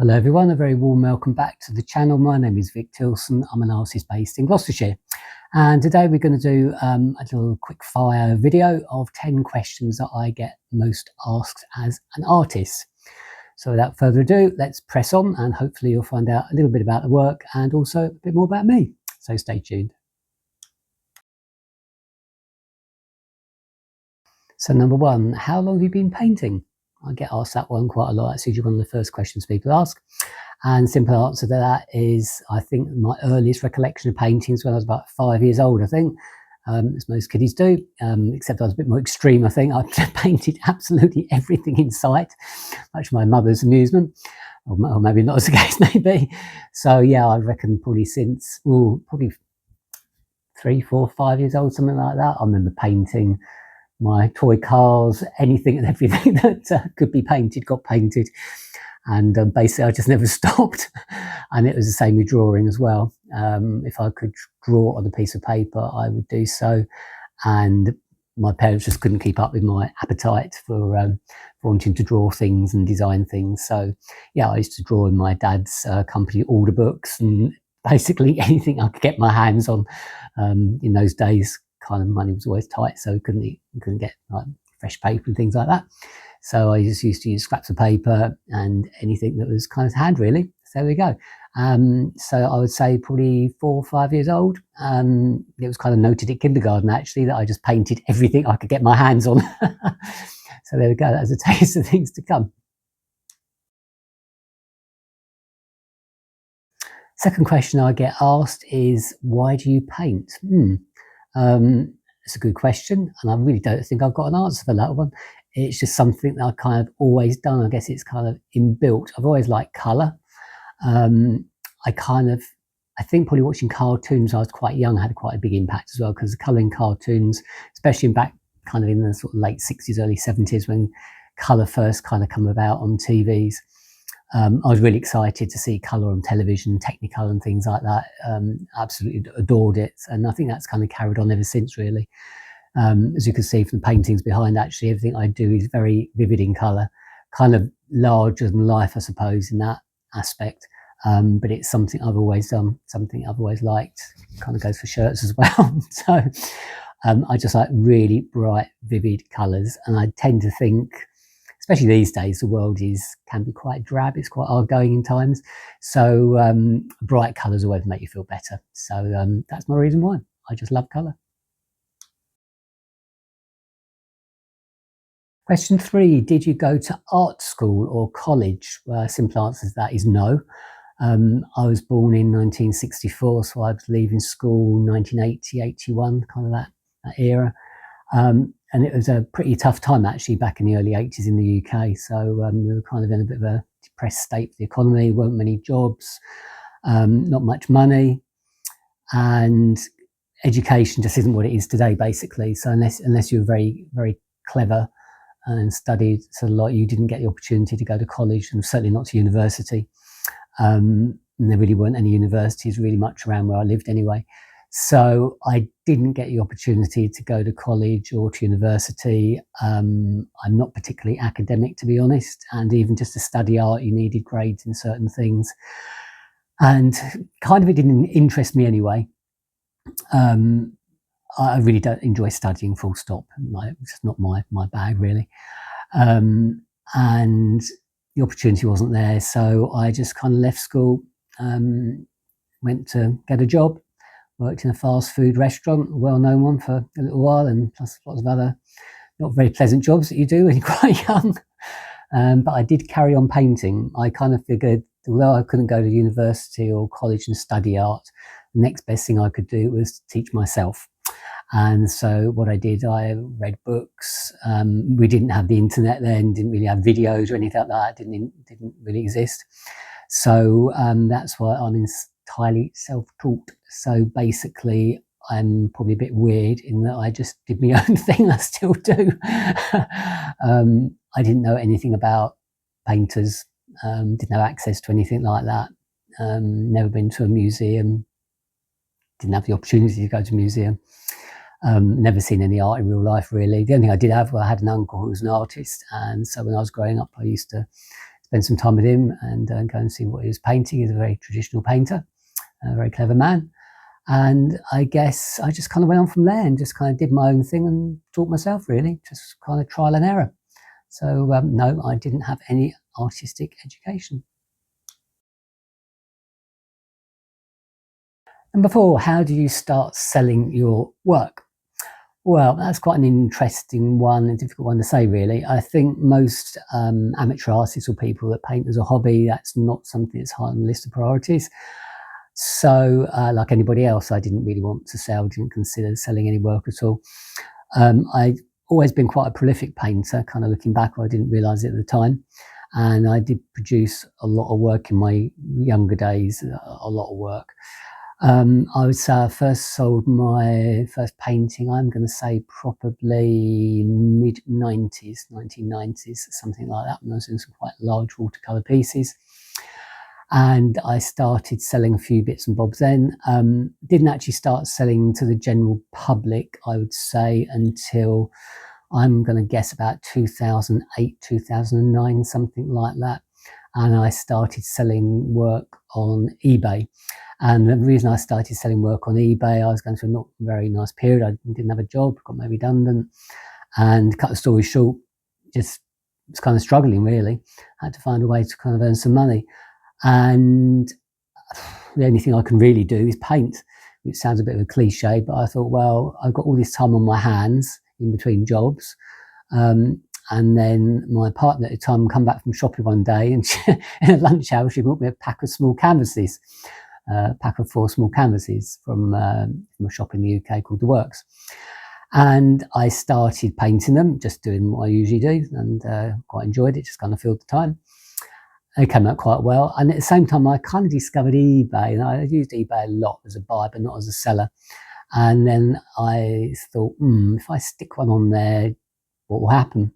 Hello everyone, a very warm welcome back to the channel. My name is Vic Tilson. I'm an artist based in Gloucestershire, and today we're going to do a little quick fire video of 10 questions that I get most asked as an artist. So without further ado, let's press on and hopefully you'll find out a little bit about the work and also a bit more about me. So stay tuned. So number one, how long have you been painting? I get asked that one quite a lot. That's usually one of the first questions people ask. And simple answer to that is, I think my earliest recollection of paintings when I was about 5 years old, I think, as most kiddies do, except I was a bit more extreme, I think. I painted absolutely everything in sight, much to my mother's amusement, or maybe not as the case may be. So yeah, I reckon probably since, probably 3, 4, 5 years old, something like that. I remember painting my toy cars, anything and everything that could be painted got painted, and basically I just never stopped. And it was the same with drawing as well. If I could draw on a piece of paper, I would do so, and my parents just couldn't keep up with my appetite for wanting to draw things and design things. So yeah, I used to draw in my dad's company order books and basically anything I could get my hands on. In those days, kind of money was always tight, so couldn't get like fresh paper and things like that. So I just used to use scraps of paper and anything that was kind of hand, really. So there we go. So I would say probably 4 or 5 years old. It was kind of noted at kindergarten actually that I just painted everything I could get my hands on. So there we go. That's a taste of things to come. Second question I get asked is, why do you paint? It's a good question, and I really don't think I've got an answer for that one. It's just something that I've kind of always done. I guess it's kind of inbuilt. I've always liked colour. I think probably watching cartoons when I was quite young had quite a big impact as well, because the colour in cartoons, especially back kind of in the sort of late 60s, early 70s, when colour first kind of come about on TVs. I was really excited to see colour on television, Technicolor and things like that. Absolutely adored it, and I think that's kind of carried on ever since, really. As you can see from the paintings behind, actually everything I do is very vivid in colour, kind of larger than life, I suppose, in that aspect. But it's something I've always done, something I've always liked. Kind of goes for shirts as well. So I just like really bright, vivid colours, and I tend to think, especially these days, the world can be quite drab. It's quite hard going in times. So bright colours always make you feel better. So that's my reason why. I just love colour. Question 3, did you go to art school or college? Simple answer to that is no. I was born in 1964, so I was leaving school 1980, 81, kind of that era. And it was a pretty tough time actually back in the early 80s in the UK. So we were kind of in a bit of a depressed state for the economy, weren't many jobs, not much money, and education just isn't what it is today, basically. So unless you're very, very clever and studied a lot, you didn't get the opportunity to go to college, and certainly not to university. And there really weren't any universities really much around where I lived anyway. So I didn't get the opportunity to go to college or to university. I'm not particularly academic, to be honest, and even just to study art, you needed grades in certain things. And kind of it didn't interest me anyway. I really don't enjoy studying, full stop. It's just not my bag, really. And the opportunity wasn't there, so I just kind of left school, went to get a job, worked in a fast food restaurant, a well-known one, for a little while, and plus lots of other not very pleasant jobs that you do when you're quite young. But I did carry on painting. I kind of figured, although I couldn't go to university or college and study art, the next best thing I could do was teach myself. And so what I did, I read books. We didn't have the internet then, didn't really have videos or anything like that, didn't really exist. So that's why I'm entirely self-taught. So basically, I'm probably a bit weird in that I just did my own thing. I still do. I didn't know anything about painters, didn't have access to anything like that. Never been to a museum, didn't have the opportunity to go to a museum. Never seen any art in real life, really. The only thing I did have, I had an uncle who was an artist, and so when I was growing up, I used to spend some time with him and go and see what he was painting. He's a very traditional painter, a very clever man. And I guess I just kind of went on from there and just kind of did my own thing and taught myself, really, just kind of trial and error. So no, I didn't have any artistic education. Number 4, how do you start selling your work? Well, that's quite an interesting one, a difficult one to say, really. I think most amateur artists or people that paint as a hobby, that's not something that's high on the list of priorities. So, like anybody else, I didn't really want to sell, didn't consider selling any work at all. I've always been quite a prolific painter, kind of looking back, I didn't realise it at the time. And I did produce a lot of work in my younger days, a lot of work. I would say I first sold my first painting, I'm going to say probably mid-90s, 1990s, something like that, when I was doing some quite large watercolour pieces. And I started selling a few bits and bobs then. Didn't actually start selling to the general public, I would say, until I'm going to guess about 2008, 2009, something like that. And I started selling work on eBay. And the reason I started selling work on eBay, I was going through a not very nice period. I didn't have a job, got made redundant, and cut the story short, just was kind of struggling, really. I had to find a way to kind of earn some money. And the only thing I can really do is paint, which sounds a bit of a cliche, but I thought, well, I've got all this time on my hands in between jobs. And then my partner at the time come back from shopping one day, and in a lunch hour, she brought me a pack of small canvases, a pack of 4 small canvases from a shop in the UK called The Works. And I started painting them, just doing what I usually do, and quite enjoyed it, just kind of filled the time. It came out quite well. And at the same time, I kind of discovered eBay, and I used eBay a lot as a buyer, but not as a seller. And then I thought, if I stick one on there, what will happen?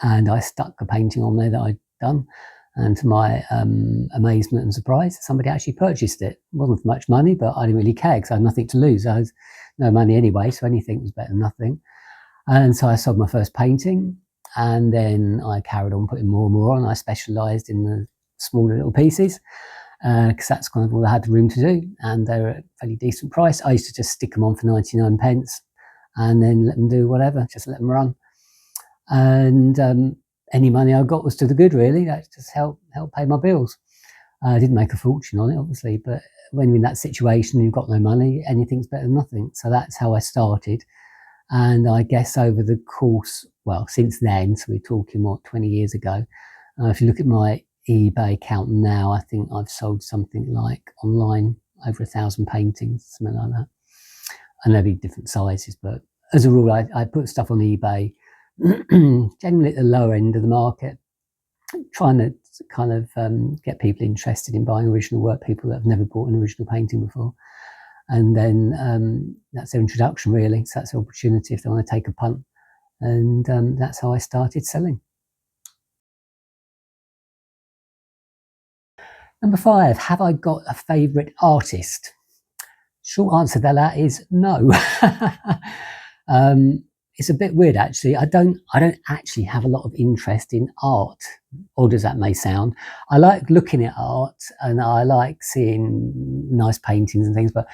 And I stuck a painting on there that I'd done, and to my amazement and surprise, somebody actually purchased it. It wasn't for much money, but I didn't really care because I had nothing to lose. I had no money anyway, so anything was better than nothing. And so I sold my first painting, and then I carried on putting more and more on. I specialised in the smaller little pieces because that's kind of all I had the room to do, and they were at a fairly decent price. I used to just stick them on for 99 pence and then let them do whatever, just let them run. And any money I got was to the good, really. That just helped pay my bills. I didn't make a fortune on it, obviously, but when you're in that situation, you've got no money, anything's better than nothing. So that's how I started. And I guess over the course, well, since then, so we're talking, 20 years ago, if you look at my eBay account now, I think I've sold something like online over 1,000 paintings, something like that. And there'll be different sizes, but as a rule, I put stuff on eBay, generally at the lower end of the market, trying to kind of get people interested in buying original work, people that have never bought an original painting before. And then that's their introduction, really. So that's the opportunity if they want to take a punt. And that's how I started selling. Number 5, have I got a favourite artist? Short answer to that is no. It's a bit weird, actually. I don't actually have a lot of interest in art, odd as that may sound. I like looking at art and I like seeing nice paintings and things, but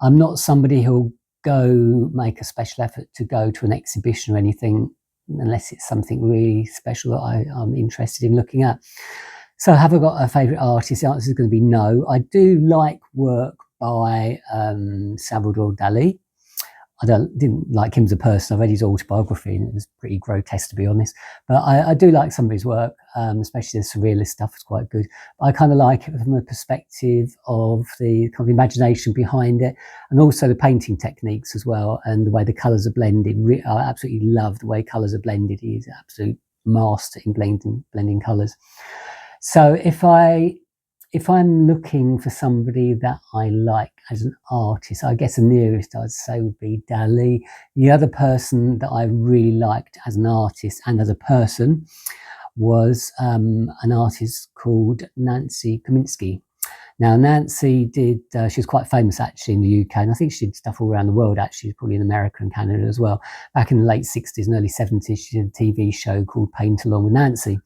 I'm not somebody who'll go make a special effort to go to an exhibition or anything unless it's something really special that I'm interested in looking at. So have I got a favourite artist? The answer is going to be no. I do like work by Salvador Dali. I didn't like him as a person. I read his autobiography and it was pretty grotesque, to be honest. But I do like some of his work, especially the surrealist stuff is quite good. But I kind of like it from a perspective of the kind of imagination behind it, and also the painting techniques as well, and the way the colours are blended. I absolutely love the way colours are blended. He's an absolute master in blending colours. So if I'm looking for somebody that I like as an artist, I guess the nearest I'd say would be Dali. The other person that I really liked as an artist and as a person was an artist called Nancy Kaminsky. Now, Nancy she was quite famous actually in the UK, and I think she did stuff all around the world actually, probably in America and Canada as well. Back in the late 60s and early 70s, she did a TV show called Paint Along with Nancy.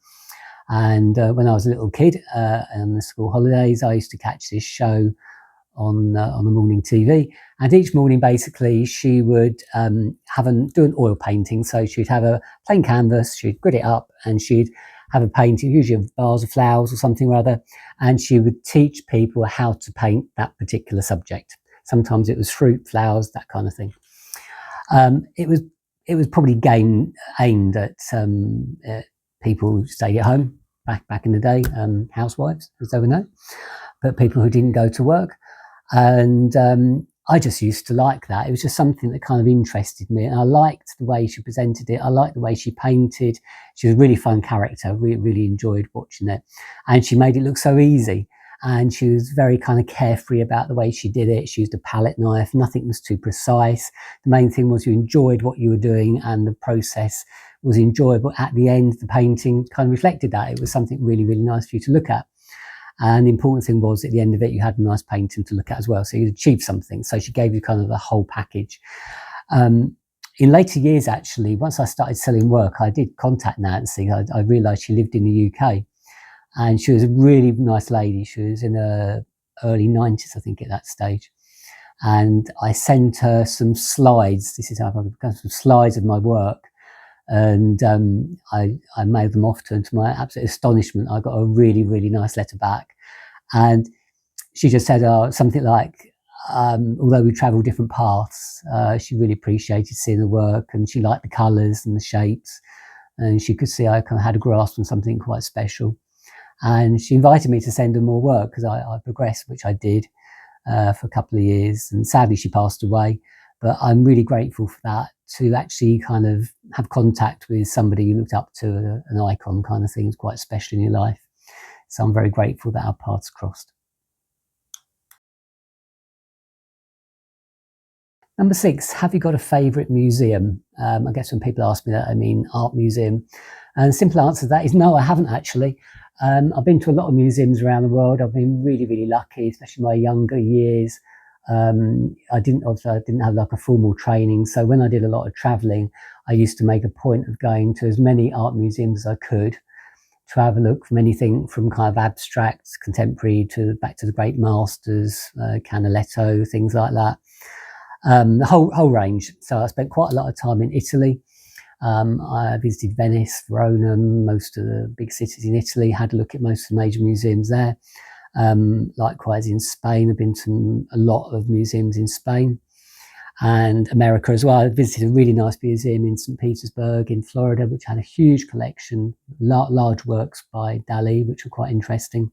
And when I was a little kid, on the school holidays, I used to catch this show on the morning TV. And each morning, basically, she would do an oil painting. So she'd have a plain canvas, she'd grit it up, and she'd have a painting, usually of vase of flowers or something or other, and she would teach people how to paint that particular subject. Sometimes it was fruit, flowers, that kind of thing. It was probably aimed at people who stayed at home back in the day, housewives, as they were known, but people who didn't go to work. And I just used to like that. It was just something that kind of interested me, and I liked the way she presented it. I liked the way she painted. She was a really fun character. Really enjoyed watching it, and she made it look so easy. And she was very kind of carefree about the way she did it. She used a palette knife. Nothing was too precise. The main thing was you enjoyed what you were doing, and the process was enjoyable. At the end, the painting kind of reflected that. It was something really nice for you to look at. And the important thing was, at the end of it, you had a nice painting to look at as well. So you achieved something. So she gave you kind of the whole package. In later years, actually, once I started selling work, I did contact Nancy. I realised she lived in the UK. And she was a really nice lady. She was in her early 90s, I think, at that stage. And I sent her some slides. This is how I've got some slides of my work. And I mailed them off to her, and to my absolute astonishment, I got a really nice letter back. And she just said something like, although we travel different paths, she really appreciated seeing the work, and she liked the colours and the shapes, and she could see I kind of had a grasp on something quite special. And she invited me to send her more work, because I progressed, which I did for a couple of years. And sadly, she passed away. But I'm really grateful for that, to actually kind of have contact with somebody you looked up to, an icon kind of thing, is quite special in your life. So I'm very grateful that our paths crossed. Number 6, have you got a favourite museum? I guess when people ask me that, I mean art museum. And the simple answer to that is no, I haven't actually. I've been to a lot of museums around the world. I've been really lucky, especially in my younger years. I didn't have like a formal training. So when I did a lot of traveling, I used to make a point of going to as many art museums as I could, to have a look from anything from kind of abstract, contemporary, to back to the great masters, Canaletto, things like that. The whole range. So I spent quite a lot of time in Italy. I visited Venice, Verona, most of the big cities in Italy, had a look at most of the major museums there. Likewise in Spain, I've been to a lot of museums in Spain, and America as well. I visited a really nice museum in St. Petersburg in Florida, which had a huge collection, large works by Dali, which were quite interesting.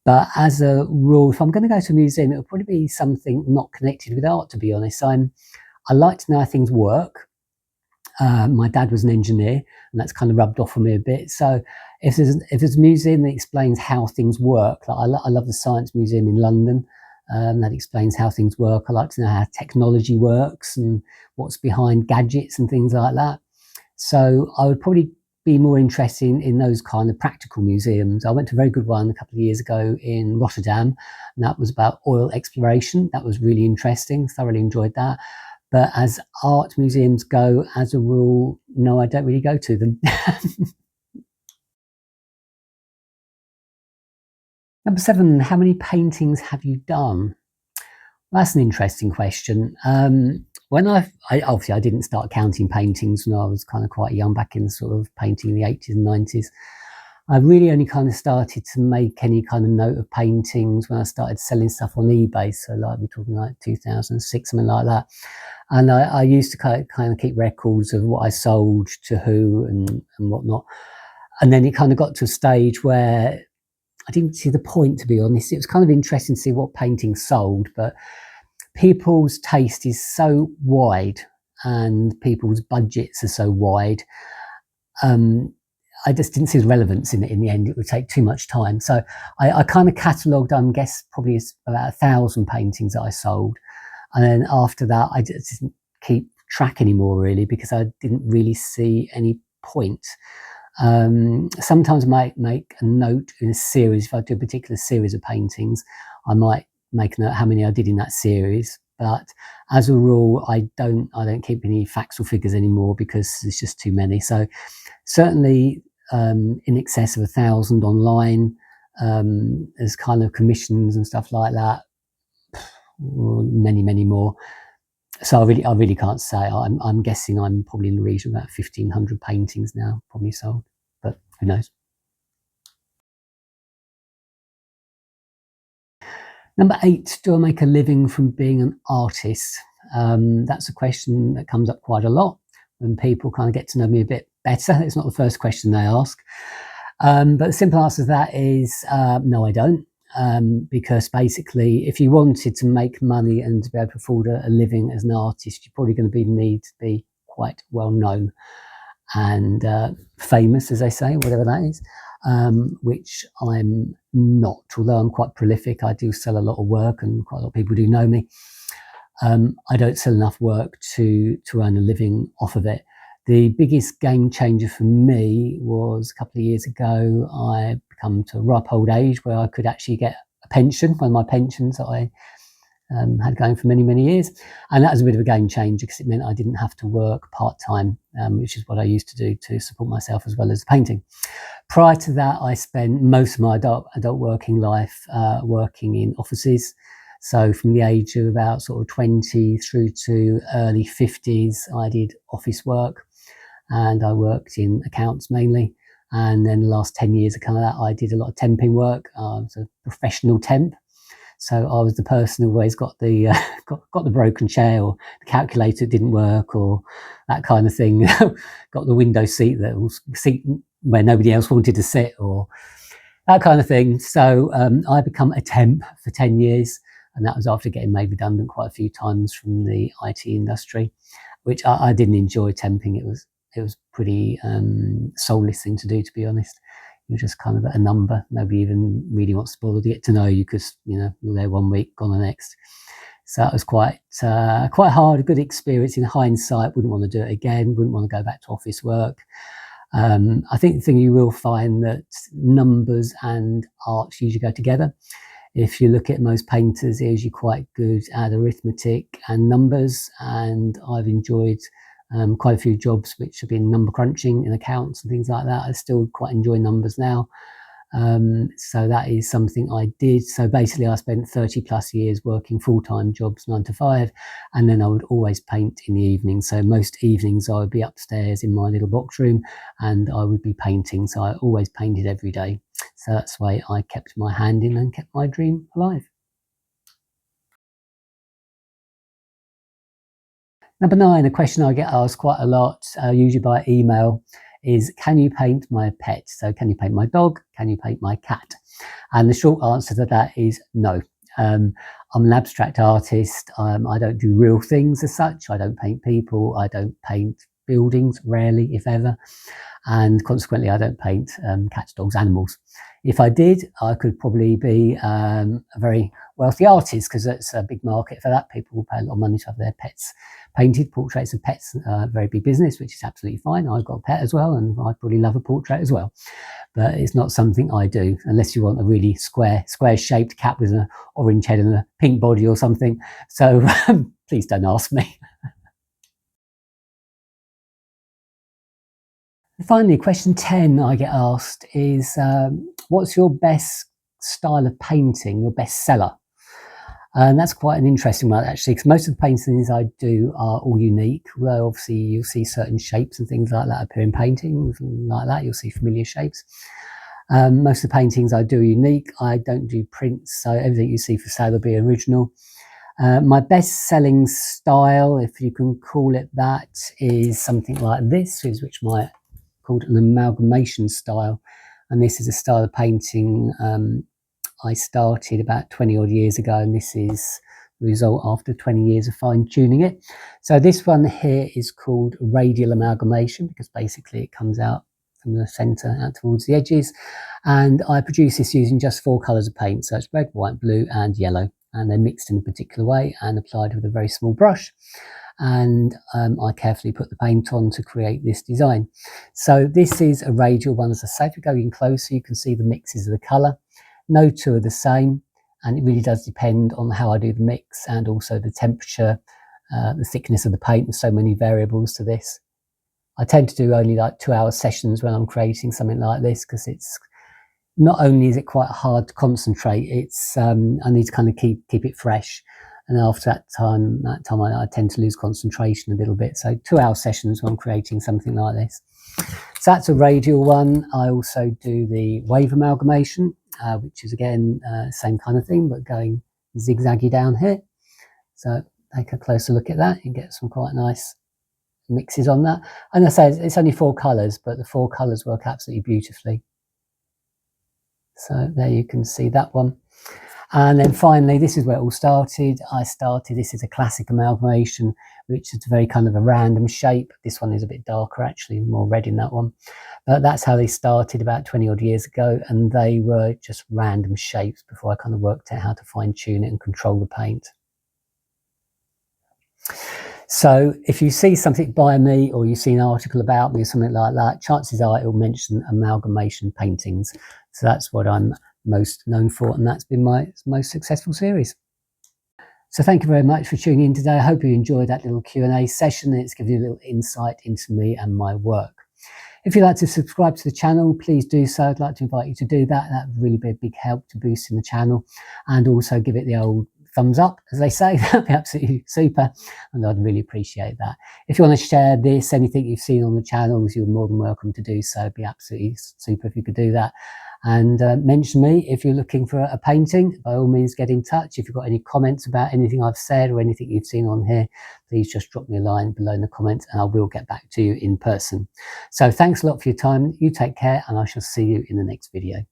But as a rule, if I'm going to go to a museum, it will probably be something not connected with art, to be honest. I like to know how things work. My dad was an engineer, and that's kind of rubbed off on me a bit. So if there's a museum that explains how things work, like I love the Science Museum in London, that explains how things work. I like to know how technology works and what's behind gadgets and things like that. So I would probably be more interested in those kind of practical museums. I went to a very good one a couple of years ago in Rotterdam, and that was about oil exploration. That was really interesting. Thoroughly enjoyed that. But as art museums go, as a rule, no, I don't really go to them. Number 7, how many paintings have you done? Well, that's an interesting question. When obviously I didn't start counting paintings when I was kind of quite young, back in sort of painting in the 80s and 90s. I really only kind of started to make any kind of note of paintings when I started selling stuff on eBay. So like we're talking like 2006, something like that. And I used to kind of keep records of what I sold to who and whatnot. And then it kind of got to a stage where I didn't see the point, to be honest. It was kind of interesting to see what paintings sold, but people's taste is so wide and people's budgets are so wide. I just didn't see the relevance in it in the end. It would take too much time. So I kind of catalogued, I guess, probably about 1,000 paintings that I sold. And then after that, I just didn't keep track anymore, really, because I didn't really see any point. Sometimes I might make a note in a series. If I do a particular series of paintings, I might make a note how many I did in that series. But as a rule, I don't keep any facts or figures anymore, because there's just too many. So certainly in excess of 1,000 online as kind of commissions and stuff like that. Many more. So I really can't say. I'm guessing I'm probably in the region of about 1,500 paintings now, probably sold, but who knows. Number 8, do I make a living from being an artist? That's a question that comes up quite a lot when people kind of get to know me a bit better. It's not the first question they ask. But the simple answer to that is no, I don't. Because basically, if you wanted to make money and to be able to afford a living as an artist, you're probably going to need to be quite well known and famous, as they say, whatever that is, which I'm not. Although I'm quite prolific, I do sell a lot of work, and quite a lot of people do know me. I don't sell enough work to earn a living off of it. The biggest game changer for me was a couple of years ago. I come to a ripe old age where I could actually get a pension, one of my pensions that I had going for many years. And that was a bit of a game changer because it meant I didn't have to work part-time, which is what I used to do to support myself as well as painting. Prior to that, I spent most of my adult working life working in offices. So from the age of about sort of 20 through to early 50s, I did office work and I worked in accounts mainly. And then the last 10 years of kind of that, I did a lot of temping work. I was a professional temp. So I was the person who always got the got the broken chair, or the calculator didn't work, or that kind of thing. Got the window seat that was seat where nobody else wanted to sit, or that kind of thing. So I become a temp for 10 years, and that was after getting made redundant quite a few times from the IT industry, which I didn't enjoy temping. It was pretty soulless thing to do, to be honest. You're just kind of at a number. Nobody even really wants to bother to get to know you because, you're there one week, gone the next. So that was quite hard, a good experience in hindsight. Wouldn't want to do it again. Wouldn't want to go back to office work. I think the thing you will find that numbers and art usually go together. If you look at most painters, they're usually quite good at arithmetic and numbers, and I've enjoyed quite a few jobs which have been number crunching in accounts and things like that. I still quite enjoy numbers now. So that is something I did. So basically I spent 30 plus years working full-time jobs, 9 to 5, and then I would always paint in the evening. So most evenings I would be upstairs in my little box room and I would be painting. So I always painted every day. So that's the way I kept my hand in and kept my dream alive. Number 9, a question I get asked quite a lot, usually by email, is can you paint my pet? So can you paint my dog? Can you paint my cat? And the short answer to that is no. I'm an abstract artist. I don't do real things as such. I don't paint people. I don't paint buildings, rarely, if ever. And consequently, I don't paint cats, dogs, animals. If I did, I could probably be a very wealthy artist because it's a big market for that. People will pay a lot of money to have their pets painted. Portraits of pets, very big business, which is absolutely fine. I've got a pet as well, and I'd probably love a portrait as well. But it's not something I do unless you want a really square-shaped cat with an orange head and a pink body or something. So please don't ask me. Finally, question 10 I get asked is, what's your best style of painting, your best seller? And that's quite an interesting one, actually, because most of the paintings I do are all unique. Although obviously you'll see certain shapes and things like that appear in paintings, and like that you'll see familiar shapes. Most of the paintings I do are unique. I don't do prints, so everything you see for sale will be original. My best-selling style, if you can call it that, is something like this, which might called an amalgamation style, and this is a style of painting I started about 20 odd years ago, and this is the result after 20 years of fine-tuning it. So this one here is called radial amalgamation because basically it comes out from the center out towards the edges, and I produce this using just 4 colors of paint. So it's red, white, blue and yellow, and they're mixed in a particular way and applied with a very small brush. And I carefully put the paint on to create this design. So this is a radial one. As I say, if you go in closer, you can see the mixes of the colour. No two are the same, and it really does depend on how I do the mix and also the temperature, the thickness of the paint. There's so many variables to this. I tend to do only like 2-hour sessions when I'm creating something like this, because it's not only is it quite hard to concentrate, it's I need to kind of keep it fresh. And after that time I tend to lose concentration a little bit. So 2-hour sessions when I'm creating something like this. So that's a radial one. I also do the wave amalgamation, which is again same kind of thing, but going zigzaggy down here. So take a closer look at that. You get some quite nice mixes on that. And I say it's only 4 colours, but the 4 colours work absolutely beautifully. So there you can see that one. And then finally, this is where it all started. This is a classic amalgamation, which is very kind of a random shape. This one is a bit darker, actually, more red in that one. But that's how they started about 20 odd years ago. And they were just random shapes before I kind of worked out how to fine tune it and control the paint. So if you see something by me, or you see an article about me or something like that, chances are it will mention amalgamation paintings. So that's what I'm most known for, and that's been my most successful series. So thank you very much for tuning in today. I hope you enjoyed that little Q&A session. It's given you a little insight into me and my work. If you'd like to subscribe to the channel, please do so. I'd like to invite you to do that. That would really be a big help to boosting the channel, and also give it the old thumbs up, as they say. That'd be absolutely super, and I'd really appreciate that. If you want to share this, anything you've seen on the channels, you're more than welcome to do so. It'd be absolutely super if you could do that. And mention me if you're looking for a painting. By all means, get in touch. If you've got any comments about anything I've said or anything you've seen on here, please just drop me a line below in the comments, and I will get back to you in person. So thanks a lot for your time. You take care, and I shall see you in the next video.